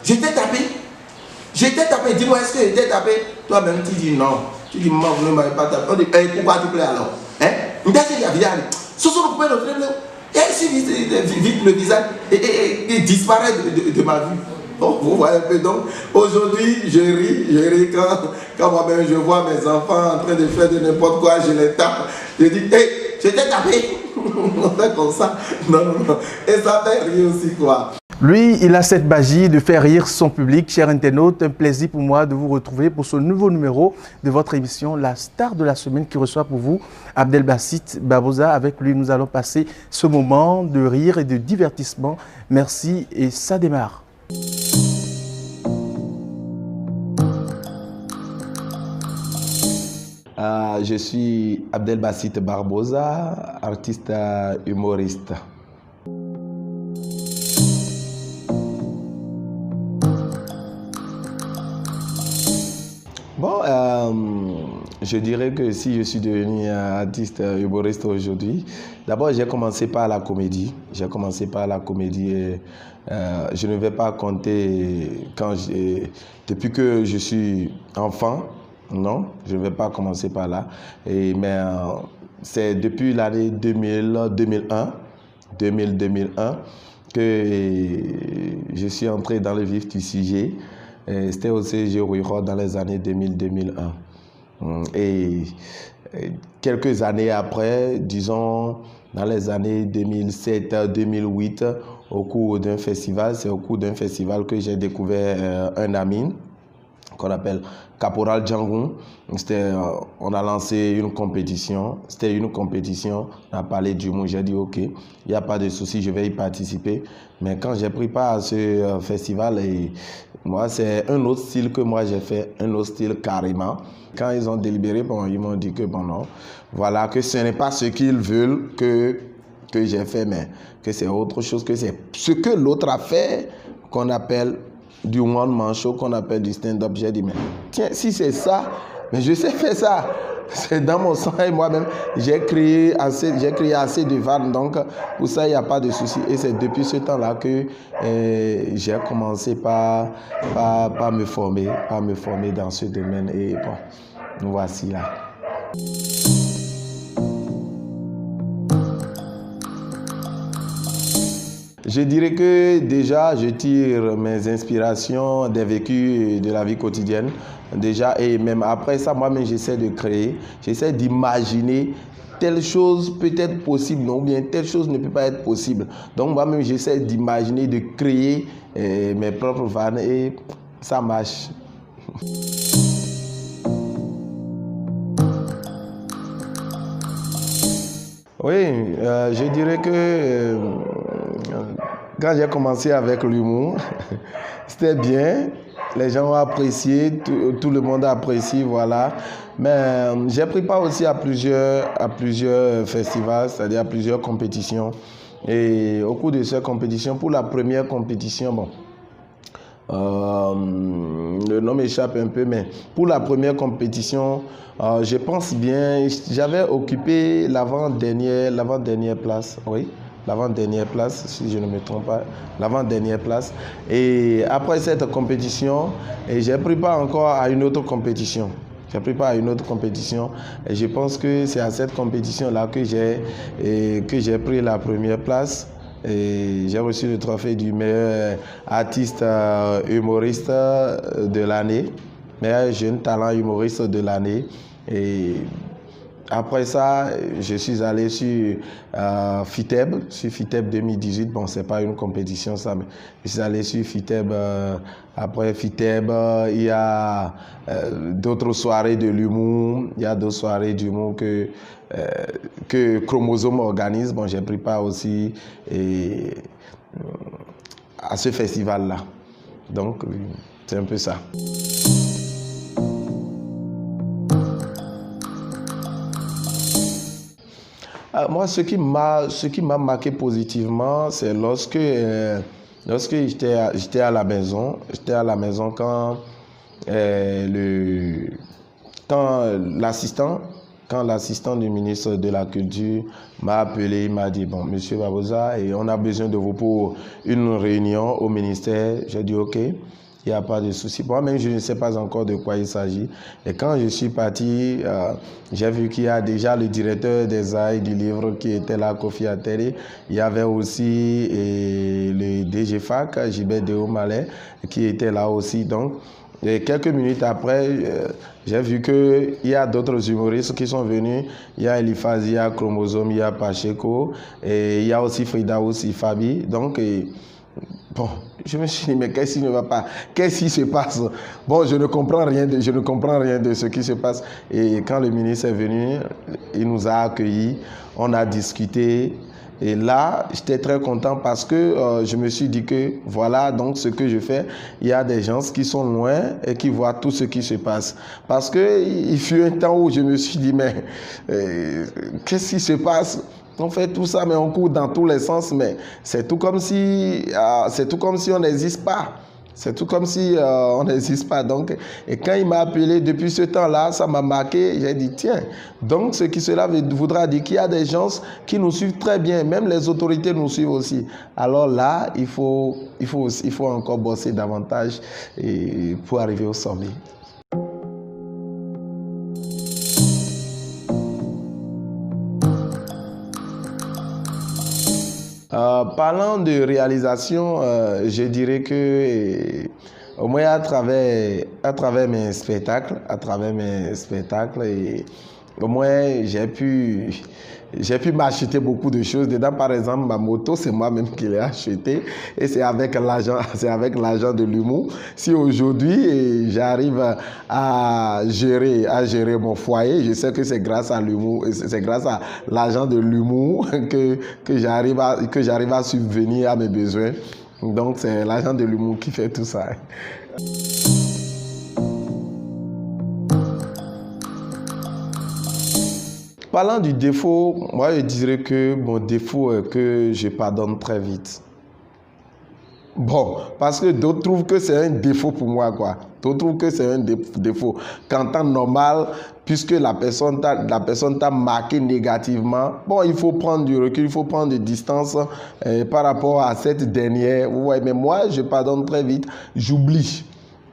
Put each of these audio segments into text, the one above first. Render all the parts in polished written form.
J'étais tapé. J'étais tapé. Dis-moi, est-ce que j'étais tapé? Toi-même, tu dis non. Tu dis, maman, vous ne m'avez pas tapé. On dit, hey, pourquoi tu plais alors? Hein? Et si vite le visage et disparaît de ma vue. Donc, vous voyez un peu. Donc, aujourd'hui, je ris quand moi-même je vois mes enfants en train de faire de n'importe quoi, je les tape. Je dis, hey, j'étais tapé. On fait comme ça. Non. Et ça fait rire aussi, quoi. Lui, il a cette magie de faire rire son public. Chers internautes, un plaisir pour moi de vous retrouver pour ce nouveau numéro de votre émission La Star de la Semaine qui reçoit pour vous Abdelbassit Barbosa. Avec lui, nous allons passer ce moment de rire et de divertissement. Merci et ça démarre. Je suis Abdelbassit Barbosa, artiste humoriste. Bon, je dirais que si je suis devenu artiste humoriste aujourd'hui, d'abord j'ai commencé par la comédie. Et, je ne vais pas compter depuis que je suis enfant. Non, je ne vais pas commencer par là. Mais c'est depuis l'année 2001 que je suis entré dans le vif du sujet. C'était au CG Ruiro dans les années 2000-2001. Et quelques années après, disons dans les années 2007-2008, au cours d'un festival, c'est au cours d'un festival que j'ai découvert un ami qu'on appelle Caporal Djangoun. On a lancé une compétition. C'était une compétition. On a parlé du mot. J'ai dit OK, il n'y a pas de souci, je vais y participer. Mais quand j'ai pris part à ce festival, moi, c'est un autre style que moi j'ai fait, un autre style carrément. Quand ils ont délibéré, bon, ils m'ont dit que bon non, voilà, que ce n'est pas ce qu'ils veulent que j'ai fait, mais que c'est autre chose, que c'est ce que l'autre a fait qu'on appelle du one-man show, qu'on appelle du stand-up. J'ai dit, mais tiens, si c'est ça, mais je sais faire ça. C'est dans mon sang et moi-même, j'ai créé assez de vannes. Donc, pour ça, il n'y a pas de souci. Et c'est depuis ce temps-là que j'ai commencé par me former dans ce domaine. Et bon, nous voici là. Je dirais que déjà, je tire mes inspirations des vécus de la vie quotidienne. Déjà, et même après ça, moi-même, j'essaie de créer, j'essaie d'imaginer telle chose peut être possible, non, ou bien telle chose ne peut pas être possible. Donc, moi-même, j'essaie d'imaginer, de créer mes propres vannes et ça marche. Oui, je dirais que quand j'ai commencé avec l'humour, c'était bien. Les gens ont apprécié, tout le monde a apprécié, voilà. Mais j'ai pris part aussi à plusieurs festivals, c'est-à-dire à plusieurs compétitions. Et au cours de ces compétitions, pour la première compétition, bon, le nom m'échappe un peu, mais pour la première compétition, je pense bien, j'avais occupé l'avant-dernière place, oui. L'avant-dernière place, si je ne me trompe pas, l'avant-dernière place. Et après cette compétition, j'ai pris part encore à une autre compétition. Et je pense que c'est à cette compétition-là que j'ai pris la première place. Et j'ai reçu le trophée du meilleur artiste humoriste de l'année, meilleur jeune talent humoriste de l'année. Et après ça, je suis allé sur FITEB 2018. Bon, c'est pas une compétition ça, mais je suis allé sur FITEB. Après FITEB, il y a d'autres soirées de l'humour. Il y a d'autres soirées d'humour que Chromosome organise. Bon, j'ai pris part aussi à ce festival-là. Donc, c'est un peu ça. Moi, ce qui m'a marqué positivement, c'est lorsque j'étais à la maison. J'étais à la maison quand l'assistant quand l'assistant du ministre de la Culture m'a appelé, il m'a dit, bon, Monsieur Barbosa, et on a besoin de vous pour une réunion au ministère. J'ai dit, OK, il n'y a pas de souci. Moi-même, je ne sais pas encore de quoi il s'agit. Et quand je suis parti, j'ai vu qu'il y a déjà le directeur des arts du livre qui était là, Kofi Ateli. Il y avait aussi le DGFAC, Gilbert Dehaut-Mallet, qui était là aussi. Donc, et quelques minutes après, j'ai vu qu'il y a d'autres humoristes qui sont venus. Il y a Eliphaz, il y a Chromosome, il y a Pacheco, et il y a aussi Frida aussi, Fabi. Donc, bon, je me suis dit, mais qu'est-ce qui ne va pas? Qu'est-ce qui se passe? Bon, je ne comprends rien de ce qui se passe. Et quand le ministre est venu, il nous a accueillis, on a discuté. Et là, j'étais très content parce que je me suis dit que voilà, donc ce que je fais, il y a des gens qui sont loin et qui voient tout ce qui se passe. Parce qu'il fut un temps où je me suis dit, mais qu'est-ce qui se passe? On fait tout ça, mais on court dans tous les sens, mais c'est tout comme si on n'existe pas. C'est tout comme si on n'existe pas. Donc, et quand il m'a appelé depuis ce temps-là, ça m'a marqué. J'ai dit, tiens, donc cela voudra dire qu'il y a des gens qui nous suivent très bien. Même les autorités nous suivent aussi. Alors là, il faut encore bosser davantage pour arriver au sommet. Parlant de réalisation, je dirais que au moins à travers mes spectacles, et au moins j'ai pu m'acheter beaucoup de choses dedans. Par exemple, ma moto, c'est moi-même qui l'ai achetée et c'est avec l'argent de l'humour. Si aujourd'hui j'arrive à gérer mon foyer, je sais que c'est grâce à l'humour, c'est grâce à l'argent de l'humour que j'arrive à subvenir à mes besoins. Donc c'est l'argent de l'humour qui fait tout ça. Parlant du défaut, moi je dirais que mon défaut est que je pardonne très vite. Bon, parce que d'autres trouvent que c'est un défaut pour moi, quoi. D'autres trouvent que c'est un défaut. Qu'en temps normal, puisque la personne t'a marqué négativement, bon, il faut prendre du recul, il faut prendre des distances par rapport à cette dernière. Ouais, mais moi, je pardonne très vite, j'oublie.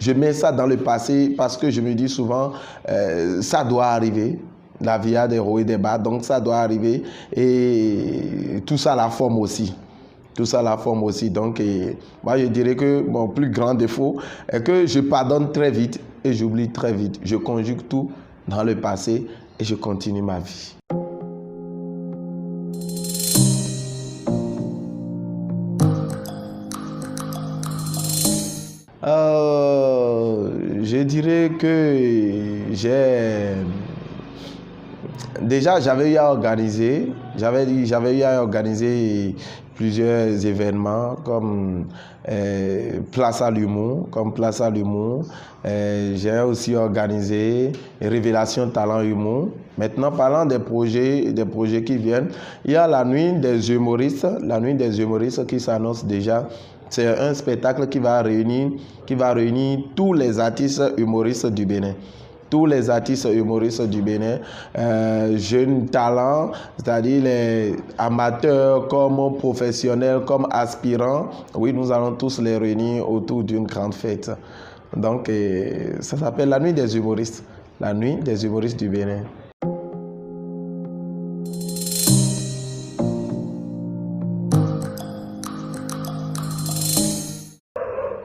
Je mets ça dans le passé parce que je me dis souvent, ça doit arriver. La vie a des hauts et des bas, donc ça doit arriver. Et tout ça la forme aussi. Donc, moi, je dirais que mon plus grand défaut est que je pardonne très vite et j'oublie très vite. Je conjugue tout dans le passé et je continue ma vie. Je dirais que j'avais eu à organiser plusieurs événements comme Place à l'humour. J'ai aussi organisé Révélation Talent Humour. Maintenant, parlant des projets qui viennent, il y a la nuit des humoristes qui s'annonce déjà. C'est un spectacle qui va réunir tous les artistes humoristes du Bénin. Tous les artistes humoristes du Bénin, jeunes talents, c'est-à-dire les amateurs comme professionnels, comme aspirants. Oui, nous allons tous les réunir autour d'une grande fête. Donc, ça s'appelle la nuit des humoristes. La nuit des humoristes du Bénin.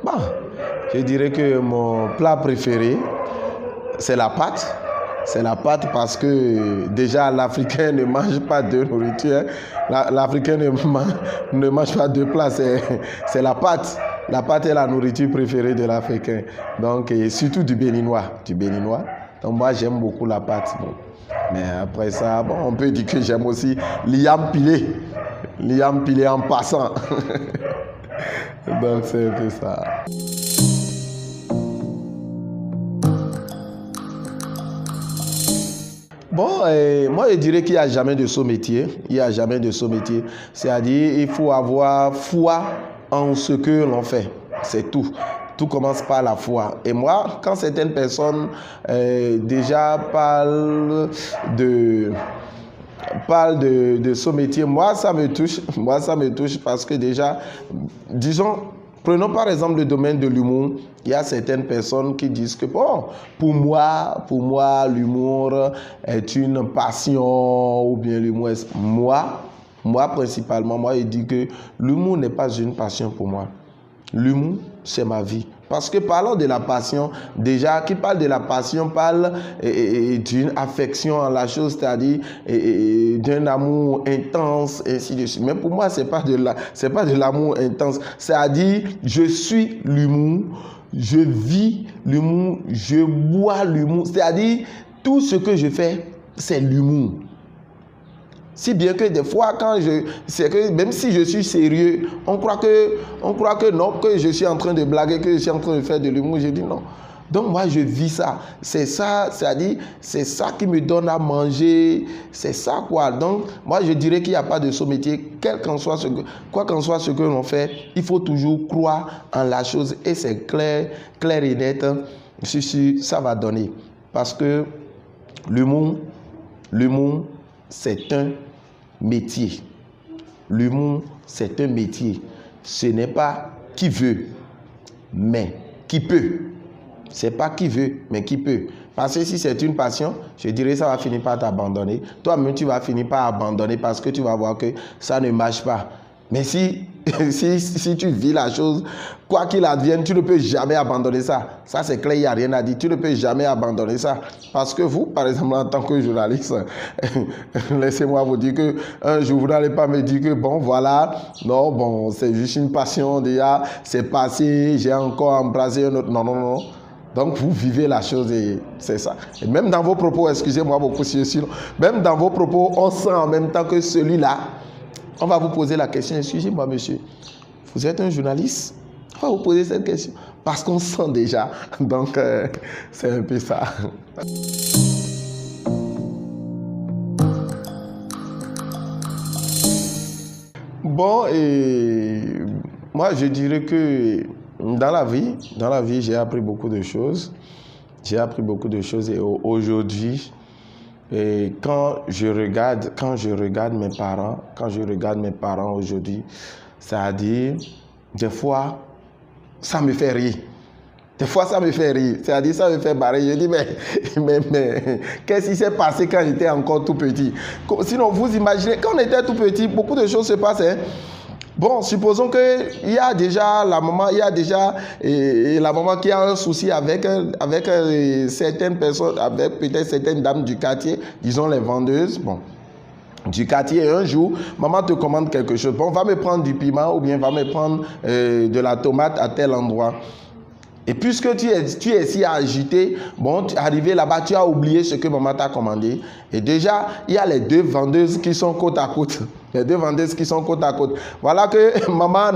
Bon, je dirais que mon plat préféré, c'est la pâte. C'est la pâte parce que déjà l'Africain ne mange pas de nourriture. L'Africain ne mange pas de plat, c'est la pâte. La pâte est la nourriture préférée de l'Africain. Donc, et surtout du Béninois. Donc moi j'aime beaucoup la pâte. Bon. Mais après ça, bon, on peut dire que j'aime aussi l'iam pilé. L'iam pilé en passant. Donc c'est un peu ça. Bon, moi je dirais qu'il n'y a jamais de saut métier. C'est-à-dire il faut avoir foi en ce que l'on fait. C'est tout. Tout commence par la foi. Et moi, quand certaines personnes déjà parlent de ce métier, moi, ça me touche. Moi, ça me touche parce que déjà, disons, prenons par exemple le domaine de l'humour. Il y a certaines personnes qui disent que, bon, pour moi, l'humour est une passion ou bien l'humour est... Moi, principalement, moi, je dis que l'humour n'est pas une passion pour moi. L'humour, c'est ma vie. Parce que parlant de la passion, déjà, qui parle de la passion parle d'une affection en la chose, c'est-à-dire d'un amour intense, ainsi de suite. Mais pour moi, c'est pas de l'amour intense. C'est-à-dire, je suis l'humour, je vis l'humour, je bois l'humour. C'est-à-dire, tout ce que je fais, c'est l'humour. Si bien que des fois, c'est que même si je suis sérieux, on croit que non, que je suis en train de blaguer, que je suis en train de faire de l'humour. Je dis non. Donc moi, je vis ça. C'est ça, c'est-à-dire, c'est ça qui me donne à manger. C'est ça, quoi. Donc, moi, je dirais qu'il n'y a pas de saut métier. Quoi qu'en soit ce que l'on fait, il faut toujours croire en la chose. Et c'est clair et net. Ça va donner. Parce que l'humour, c'est un métier. L'humour, c'est un métier. Ce n'est pas qui veut, mais qui peut. C'est pas qui veut, mais qui peut. Parce que si c'est une passion, je dirais ça va finir par t'abandonner. Toi-même, tu vas finir par abandonner parce que tu vas voir que ça ne marche pas. Mais si tu vis la chose, quoi qu'il advienne, tu ne peux jamais abandonner ça. Ça, c'est clair, il n'y a rien à dire. Tu ne peux jamais abandonner ça. Parce que vous, par exemple, en tant que journaliste, laissez-moi vous dire qu'un jour, vous n'allez pas me dire que, bon, voilà, non, bon, c'est juste une passion, déjà, c'est passé, j'ai encore embrassé un autre. Non, non, non. Donc, vous vivez la chose et c'est ça. Et même dans vos propos, excusez-moi beaucoup si je suis long, même dans vos propos, on sent en même temps que celui-là, on va vous poser la question, excusez-moi monsieur, vous êtes un journaliste? On va vous poser cette question parce qu'on sent déjà. Donc, c'est un peu ça. Bon, et moi je dirais que dans la vie, j'ai appris beaucoup de choses. J'ai appris beaucoup de choses et aujourd'hui, quand je regarde mes parents aujourd'hui, c'est-à-dire, des fois, ça me fait rire. Des fois, ça me fait rire. C'est-à-dire, ça me fait barrer. Je dis, mais qu'est-ce qui s'est passé quand j'étais encore tout petit? Sinon, vous imaginez, quand on était tout petit, beaucoup de choses se passaient. Bon, supposons qu'il y a déjà la maman, qui a un souci avec certaines personnes, avec peut-être certaines dames du quartier, disons les vendeuses, bon, du quartier. Et un jour, maman te commande quelque chose. Bon, va me prendre du piment ou bien va me prendre de la tomate à tel endroit. Et puisque tu es si agité, bon, arrivé là-bas, tu as oublié ce que maman t'a commandé. Et déjà, il y a les deux vendeuses qui sont côte à côte. Les deux vendeuses qui sont côte à côte. Voilà que maman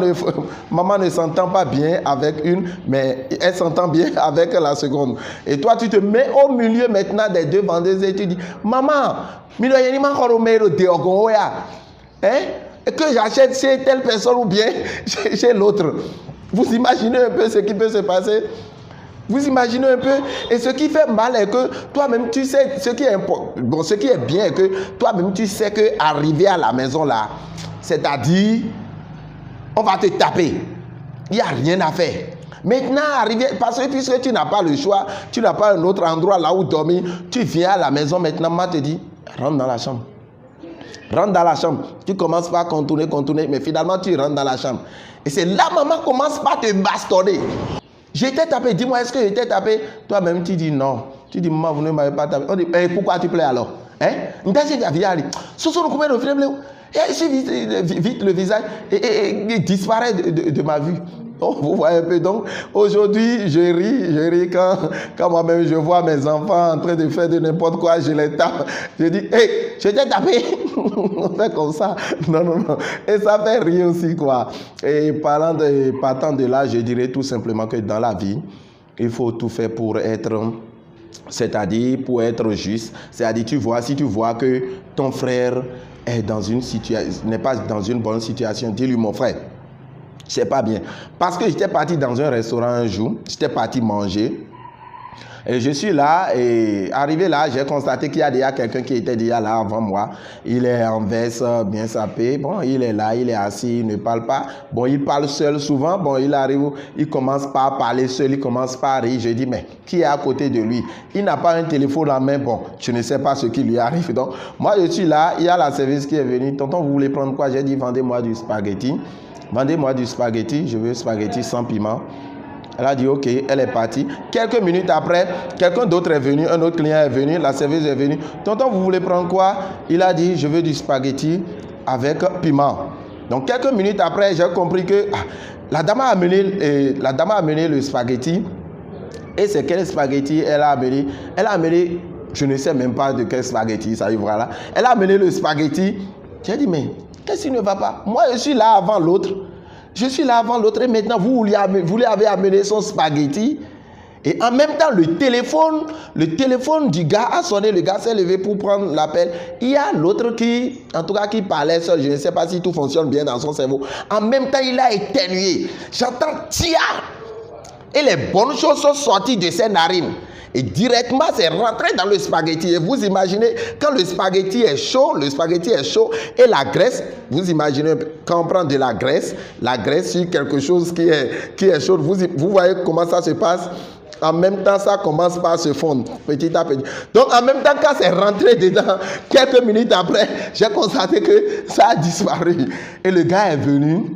ne s'entend pas bien avec une, mais elle s'entend bien avec la seconde. Et toi, tu te mets au milieu maintenant des deux vendeuses et tu dis, maman, que j'achète chez telle personne ou bien chez l'autre. Vous imaginez un peu ce qui peut se passer? Vous imaginez un peu? Et ce qui fait mal est que toi-même, tu sais, ce qui est bien est que toi-même, tu sais qu'arriver à la maison là, c'est-à-dire, on va te taper. Il n'y a rien à faire. Maintenant, parce que puisque tu n'as pas le choix, tu n'as pas un autre endroit là où dormir, tu viens à la maison, maintenant, maman te dit, rentre dans la chambre. Rentre dans la chambre. Tu commences par contourner, mais finalement, tu rentres dans la chambre. Et c'est là, maman commence par te bastonner. J'ai été tapé. Dis-moi, est-ce que j'ai été tapé? Toi-même, tu dis non. Tu dis, maman, vous ne m'avez pas tapé. On dit, pourquoi tu plais alors? Hein? Vite le visage et disparaît de ma vue. Oh, vous voyez un peu. Donc, aujourd'hui, je ris quand moi-même je vois mes enfants en train de faire de n'importe quoi, je les tape. Je dis, hey, je t'ai tapé. On fait comme ça. Non. Et ça fait rire aussi, quoi. Et partant de là, je dirais tout simplement que dans la vie, il faut tout faire pour être, c'est-à-dire pour être juste. C'est-à-dire, si tu vois que ton frère est dans une situation, n'est pas dans une bonne situation, dis-lui, mon frère, C'est pas bien. Parce que j'étais parti dans un restaurant un jour, j'étais parti manger. Et je suis là et arrivé là, j'ai constaté qu'il y a déjà quelqu'un qui était déjà là avant moi. Il est en veste, bien sapé. Bon, il est là, il est assis, il ne parle pas. Bon, il parle seul souvent. Bon, il arrive, il commence par parler seul, il commence par rire. Je dis, mais qui est à côté de lui? Il n'a pas un téléphone en main. Bon, je ne sais pas ce qui lui arrive. Donc, moi, je suis là, il y a la service qui est venue. Tonton, vous voulez prendre quoi? J'ai dit, vendez-moi du spaghetti. Vendez-moi du spaghetti. Je veux spaghetti sans piment. Elle a dit ok, elle est partie. Quelques minutes après, quelqu'un d'autre est venu, un autre client est venu, la serveuse est venue. Tonton, vous voulez prendre quoi? Il a dit, je veux du spaghetti avec piment. Donc quelques minutes après, j'ai compris que la dame a amené le spaghetti. Et c'est quel spaghetti elle a amené? Elle a amené, je ne sais même pas de quel spaghetti, ça y est, voilà. Elle a amené le spaghetti. J'ai dit, mais qu'est-ce qui ne va pas? Moi, je suis là avant l'autre. Je suis là avant l'autre et maintenant vous lui avez amené son spaghetti. Et en même temps, le téléphone du gars a sonné, le gars s'est levé pour prendre l'appel. Il y a l'autre qui, en tout cas, qui parlait seul. Je ne sais pas si tout fonctionne bien dans son cerveau. En même temps, il a éternué. J'entends tia. Et les bonnes choses sont sorties de ses narines. Et directement, c'est rentré dans le spaghetti. Et vous imaginez, quand le spaghetti est chaud et la graisse, vous imaginez, quand on prend de la graisse sur quelque chose qui est chaud, vous voyez comment ça se passe. En même temps, ça commence par se fondre, petit à petit. Donc, en même temps, quand c'est rentré dedans, quelques minutes après, j'ai constaté que ça a disparu. Et le gars est venu.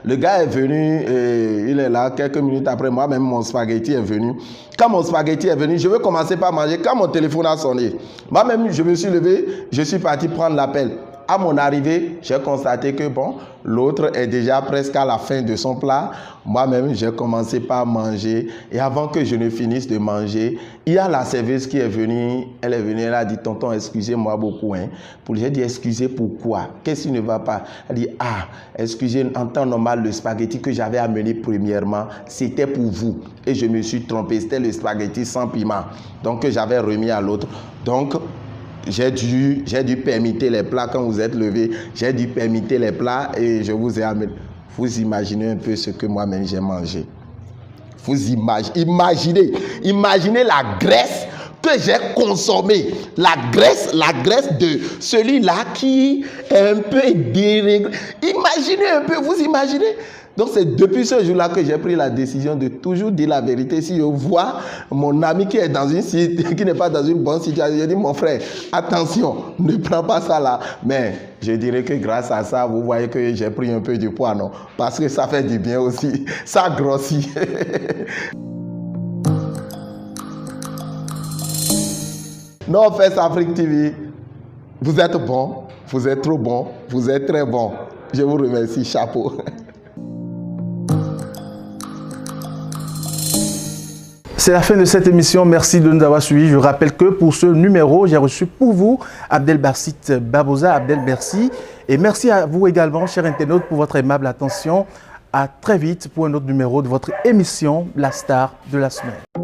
Et il est là quelques minutes après. Moi-même, mon spaghetti est venu. Quand mon spaghetti est venu, je veux commencer par manger. Quand mon téléphone a sonné, moi-même, je me suis levé, je suis parti prendre l'appel. À mon arrivée, j'ai constaté que bon, l'autre est déjà presque à la fin de son plat. Moi-même, j'ai commencé par manger. Et avant que je ne finisse de manger, il y a la serveuse qui est venue. Elle est venue, elle a dit, tonton, excusez-moi beaucoup. Hein. J'ai dit, excusez pourquoi? Qu'est-ce qui ne va pas? Elle dit, excusez, en temps normal, le spaghetti que j'avais amené premièrement, c'était pour vous. Et je me suis trompé, c'était le spaghetti sans piment. Donc, que j'avais remis à l'autre. Donc, j'ai dû permuter les plats quand vous êtes levé. J'ai dû permuter les plats et je vous ai amené. Vous imaginez un peu ce que moi-même j'ai mangé. Vous imaginez la graisse que j'ai consommée. La graisse de celui-là qui est un peu déréglé. Imaginez un peu, vous imaginez? Donc c'est depuis ce jour-là que j'ai pris la décision de toujours dire la vérité. Si je vois mon ami qui est qui n'est pas dans une bonne situation, je dis mon frère, attention, ne prends pas ça là. Mais je dirais que grâce à ça, vous voyez que j'ai pris un peu de poids, non? Parce que ça fait du bien aussi. Ça grossit. Non, First Afrique TV, vous êtes bon, vous êtes trop bon, vous êtes très bon. Je vous remercie, chapeau. C'est la fin de cette émission. Merci de nous avoir suivis. Je rappelle que pour ce numéro, j'ai reçu pour vous Abdelbassit Babosa. Abdel, merci. Et merci à vous également, chers internautes, pour votre aimable attention. À très vite pour un autre numéro de votre émission, La Star de la Semaine.